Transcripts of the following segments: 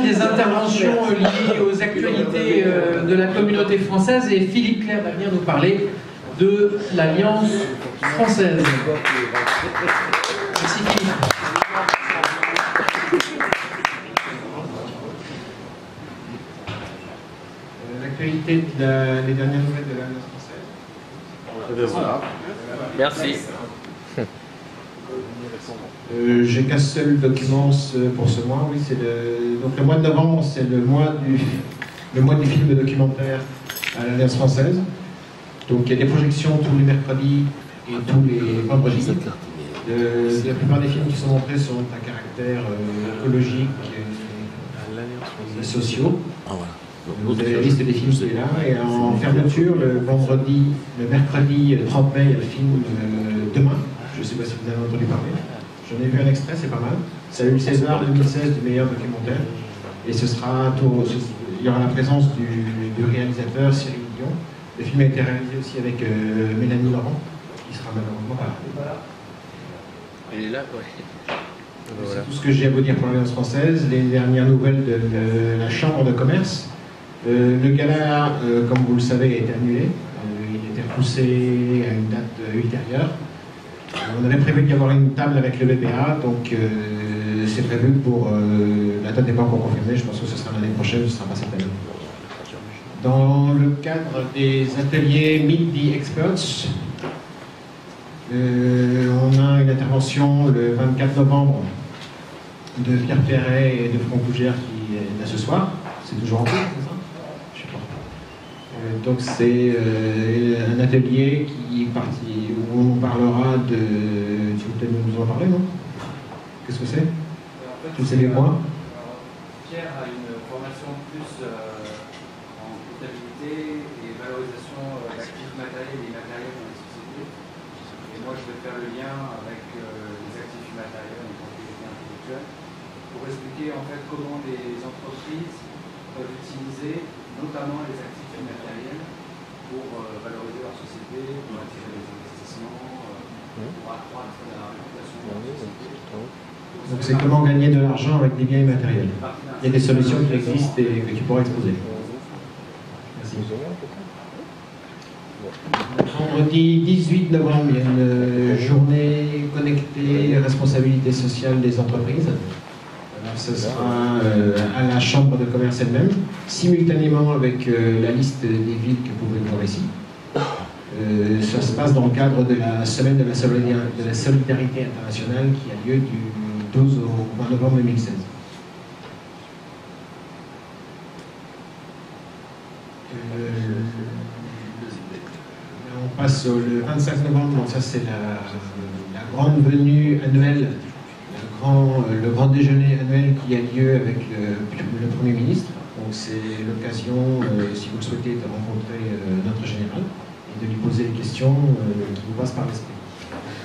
Des interventions liées aux actualités de la communauté française, et Philippe Clair va venir nous parler de l'Alliance française. Merci Philippe. L'actualité des dernières nouvelles de l'Alliance française. Voilà. Merci. J'ai qu'un seul document pour ce mois, oui, c'est donc le mois de novembre, c'est le mois du film documentaire à l'Alliance française. Donc il y a des projections tous les mercredis et tous les vendredis. La plupart des films qui sont montrés sont à caractère écologique et sociaux. Vous avez la liste des films qui est là, et en fermeture, le mercredi 30 mai, il y a le film Demain. Je ne sais pas si vous avez entendu parler. J'en ai vu un extrait, c'est pas mal. Ça a eu le César 2016 du meilleur documentaire. Et il y aura la présence du réalisateur Cyril Dion. Le film a été réalisé aussi avec Mélanie Laurent, qui sera malheureusement pas là. Elle est là, ouais. C'est tout ce que j'ai à vous dire pour l'Alliance française. Les dernières nouvelles de la Chambre de commerce. Le gala, comme vous le savez, a été annulé. Il était repoussé à une date ultérieure. On avait prévu d'y avoir une table avec le BPA, donc c'est prévu pour... la date n'est pas encore confirmée, je pense que ce sera l'année prochaine, ce ne sera pas cette année. Dans le cadre des ateliers Meet the Experts, on a une intervention le 24 novembre de Pierre Perret et de Franck Bougère qui est là ce soir. C'est toujours en cours, c'est ça? Je sais pas. Donc c'est un atelier où on parlera de... Si vous pouvez nous en parler, non? Qu'est-ce que c'est? Vous savez moi? Pierre a une formation plus en comptabilité et valorisation d'actifs matériels et immatériels dans les sociétés. Et moi, je vais faire le lien avec les actifs immatériels et propriété intellectuelle pour expliquer en fait comment les entreprises peuvent utiliser notamment les actifs immatériels pour valoriser leur société, pour attirer les investissements, pour accroître la réputation de leur société. Donc c'est comment gagner de l'argent avec des biens immatériels. Il y a des solutions qui existent et que tu pourras exposer. Merci. Vendredi 18 novembre, il y a une journée connectée responsabilité sociale des entreprises. Alors, ce sera à la Chambre de commerce elle-même, simultanément avec la liste des villes que vous pouvez voir ici. Ça se passe dans le cadre de la semaine de la solidarité internationale qui a lieu du 12 au 20 novembre 2016. On passe le 25 novembre, donc ça c'est la grande venue annuelle, le grand déjeuner annuel qui a lieu avec le Premier ministre. Donc c'est l'occasion, si vous le souhaitez, de rencontrer notre général et de lui poser les questions qui vous passent par l'esprit.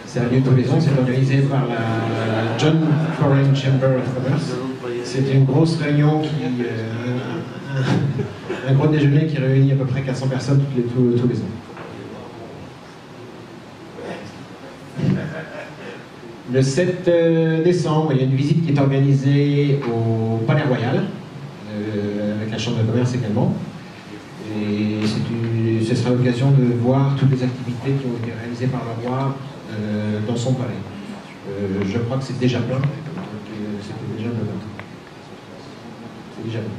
Ça a lieu tous les ans, c'est organisé par la John Foreign Chamber of Commerce. C'est une grosse réunion, un gros déjeuner qui réunit à peu près 400 personnes tous les ans. Le 7 décembre, il y a une visite qui est organisée au Palais Royal, avec la Chambre de commerce également. Et ce sera l'occasion de voir toutes les activités qui ont été réalisées par le roi dans son palais. Je crois que c'est déjà plein, donc c'était déjà plein. C'est déjà plein.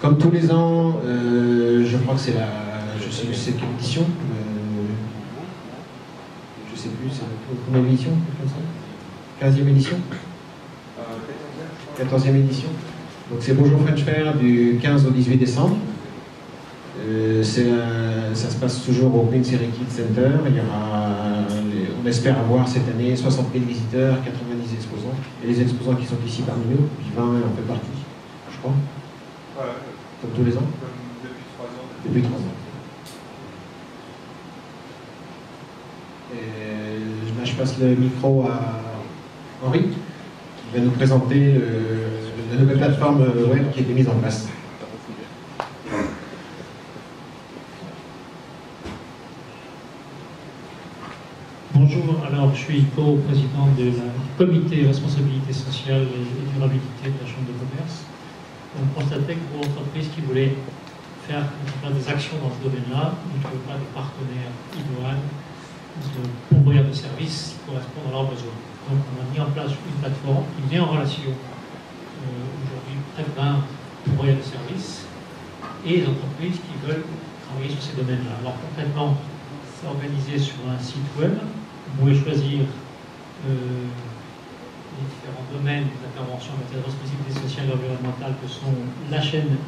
Comme tous les ans, je crois que c'est je sais quelle édition, je sais plus, c'est la première édition, comme ça, 15e édition, 14e édition. Donc c'est Bonjour French Fair du 15 au 18 décembre. Ça se passe toujours au Queen's Heritage Center. On espère avoir cette année 60 000 visiteurs, 90 exposants. Et les exposants qui sont ici parmi nous, puis 20 en fait partie, je crois. Comme tous les ans. Depuis 3 ans. Et là, je passe le micro à Henri, qui va nous présenter la nouvelle plateforme web qui a été mise en place. Bonjour, alors je suis co-président de la comité responsabilité sociale et durabilité de la Chambre de commerce. On constatait que pour l'entreprise qui voulait faire des actions dans ce domaine-là, ne trouvaient pas de partenaires idoines, de pourvoyeurs de services qui correspondent à leurs besoins. Donc on a mis en place une plateforme qui met en relation aujourd'hui près de 20 pourvoyeurs de services et les entreprises qui veulent travailler sur ces domaines-là. Alors concrètement, c'est organisé sur un site web. Vous pouvez choisir les différents domaines d'intervention en matière de responsabilité sociale et environnementale que sont l'achat, la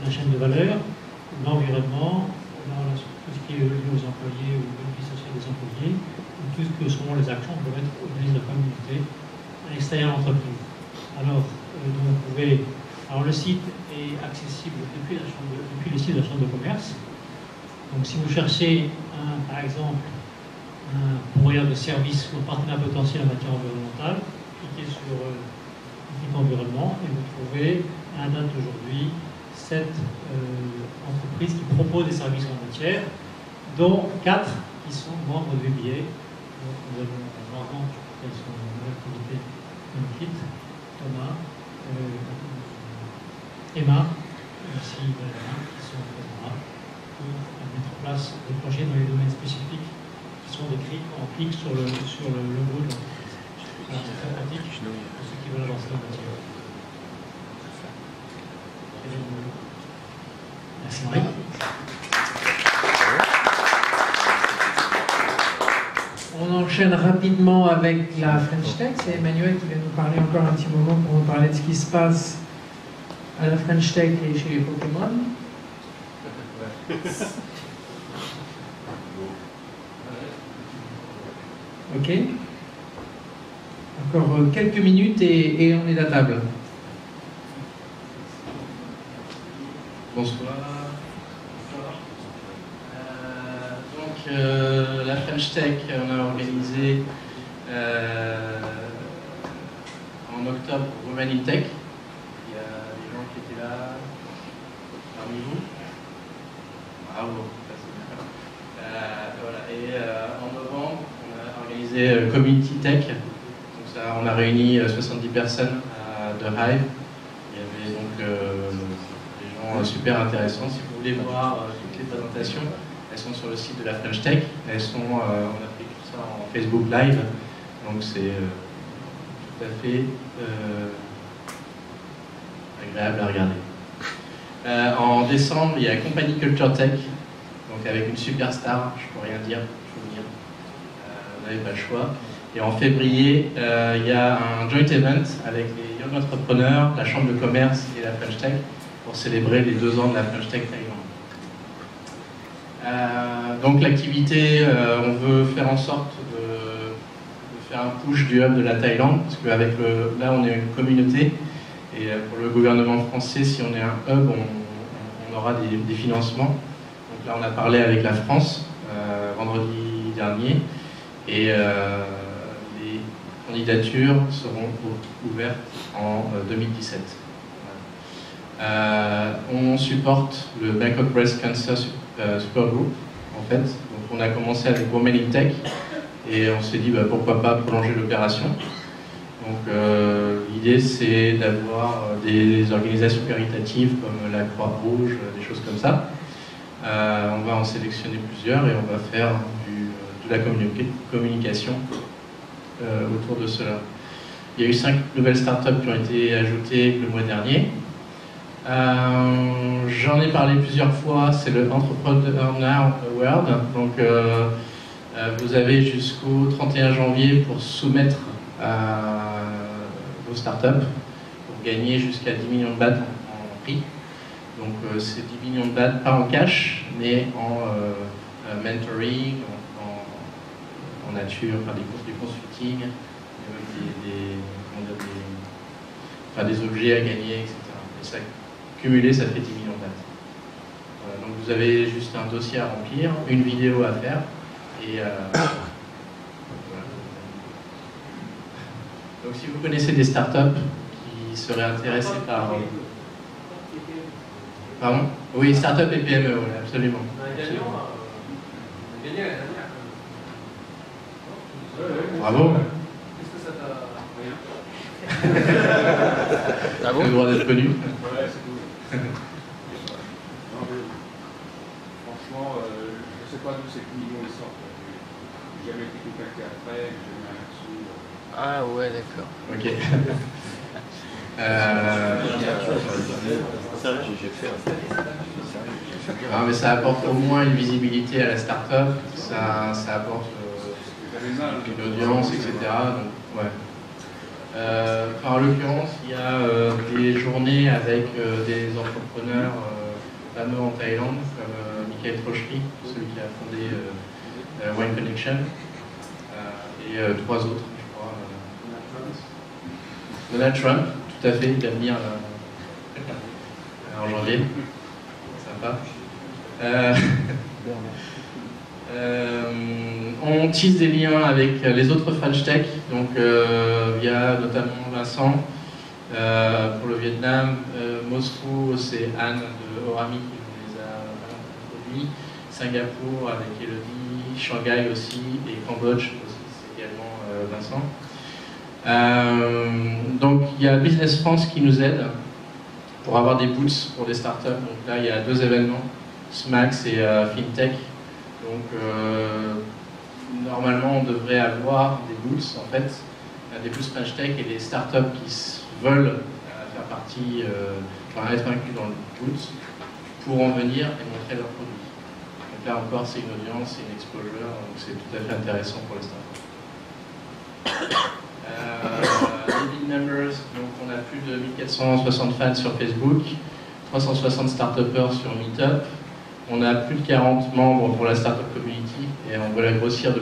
chaîne de valeur, l'environnement, tout ce qui est lié aux employés ou aux bénéfices sociaux des employés, ou tout ce que sont les actions qu'on peut mettre au bénéfice de la communauté à l'extérieur de l'entreprise. Alors, le site est accessible depuis le site de la Chambre de commerce. Donc si vous cherchez, par exemple, un pourvoyeur de services ou un partenaire potentiel en matière environnementale, cliquez sur environnement et vous trouvez, à la date d'aujourd'hui, 7 entreprises qui proposent des services en la matière, dont 4 qui sont membres du BIA. Donc nous avons Morgan, qui sont dans l'activité Unkit, Thomas, Emma, aussi Valérin, qui sont présents là, pour mettre en place des projets dans les domaines spécifiques qui sont décrits quand on clique sur le logo de l'entreprise. C'est très pratique pour ceux qui veulent avancer en matière. Merci Marie. On enchaîne rapidement avec la French Tech. C'est Emmanuel qui va nous parler encore un petit moment pour nous parler de ce qui se passe à la French Tech et chez les Pokémon. Ok. Encore quelques minutes et on est à table. Bonsoir. La French Tech, on a organisé en octobre Women in Tech. Il y a des gens qui étaient là parmi vous. Bravo. Voilà. Et en novembre, on a organisé Community Tech. Donc ça, on a réuni 70 personnes de Hive. Il y avait donc des gens super intéressants. Si vous voulez voir toutes les présentations, elles sont sur le site de la French Tech. Elles sont, on a fait tout ça en Facebook Live. Donc c'est tout à fait agréable à regarder. En décembre, il y a Company Culture Tech. Donc avec une superstar, je ne peux rien dire, je veux dire. Vous n'avez pas le choix. Et en février, il y a un joint event avec les Young Entrepreneurs, la Chambre de commerce et la French Tech pour célébrer les 2 ans de la French Tech Thaïlande. Donc l'activité, on veut faire en sorte de faire un push du hub de la Thaïlande, parce qu'avec là on est une communauté, et pour le gouvernement français, si on est un hub, on aura des financements. Donc là on a parlé avec la France vendredi dernier, et les candidatures seront ouvertes en 2017. On supporte le Bangkok Breast Cancer Supergroup, en fait. Donc on a commencé avec Women in Tech et on s'est dit pourquoi pas prolonger l'opération. Donc l'idée c'est d'avoir des organisations caritatives comme la Croix-Rouge, des choses comme ça. On va en sélectionner plusieurs et on va faire de la communication autour de cela. Il y a eu 5 nouvelles startups qui ont été ajoutées le mois dernier. J'en ai parlé plusieurs fois, c'est le Entrepreneur Award. Donc vous avez jusqu'au 31 janvier pour soumettre vos startups pour gagner jusqu'à 10 millions de bahts en prix. Donc c'est 10 millions de bahts, pas en cash, mais en mentoring, en nature, enfin des courses de consulting, des objets à gagner, etc. Et ça, cumulé, ça fait 10 millions de bahts. Donc vous avez juste un dossier à remplir, une vidéo à faire, et voilà. Donc si vous connaissez des startups qui seraient intéressées par... Pardon? Oui, startup et PME, oui, absolument. Bravo. Est-ce que ça t'a... Rien. Ah bon? Le droit d'être connu. Ouais, c'est tout. Non, mais, franchement, je sais pas d'où ces millions ils sortent. J'ai jamais été contacté après, j'ai jamais rien reçu. Ah ouais, d'accord. Ok. J'ai fait Non, mais ça apporte au moins une visibilité à la start-up, ça apporte une audience, etc. Donc, ouais. En l'occurrence, il y a des journées avec des entrepreneurs fameux en Thaïlande, comme Michael Trochery, celui qui a fondé Wine Connection, et 3 autres, je crois. Donald Trump, tout à fait, il va venir en janvier. Sympa. On tisse des liens avec les autres French Tech, donc il y a notamment Vincent pour le Vietnam, Moscou, c'est Anne de Orami qui nous les a introduits, Singapour avec Elodie, Shanghai aussi, et Cambodge aussi, c'est également Vincent. Donc il y a Business France qui nous aide pour avoir des booths pour des startups. Donc là il y a 2 événements, SMAX et FinTech. Donc normalement on devrait avoir des booths en fait, des booths French Tech et des startups qui veulent faire partie, être inclus dans le booth pour en venir et montrer leurs produits. Donc là encore c'est une audience, c'est une exposure, donc c'est tout à fait intéressant pour les startups. Les big numbers, donc on a plus de 1460 fans sur Facebook, 360 start-upers sur Meetup, on a plus de 40 membres pour la Startup Community et on veut la grossir de